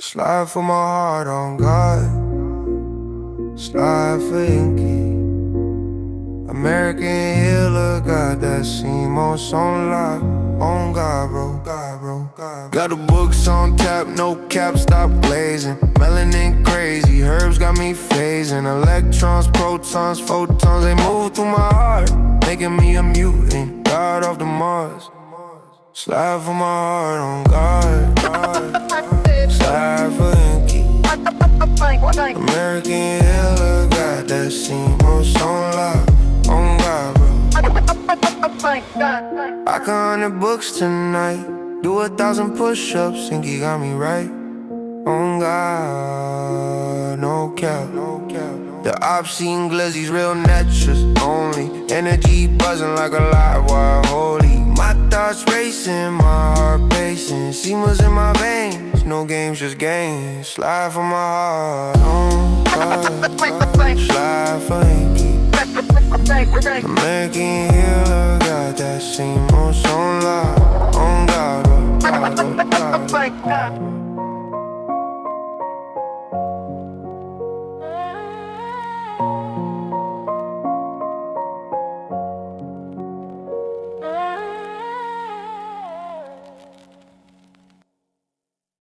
Slide for my heart on God, slide for Inky. American healer, got that CMOS on lock, on God, bro, God, bro, God. Got the books on tap, no cap, stop glazing. Melanin crazy, herbs got me phasing. Electrons, protons, photons, they move through my heart, making me a mutant, God of the Mars. Slide for my heart on God, slide for Inky. American healer, got that CMOS on lock, on God, bro. I got 100 books tonight, do 1,000 push-ups, Inky got me right. On God, no cap, no cap. The obscene glizzies, real naturals only. Energy buzzing like a live wire, holy. My thoughts racing, my heart pacing. Seamless in my veins, no games, just gains. Slide for my heart, on God. Slide for Inky. American healer, got that CMOS on lock.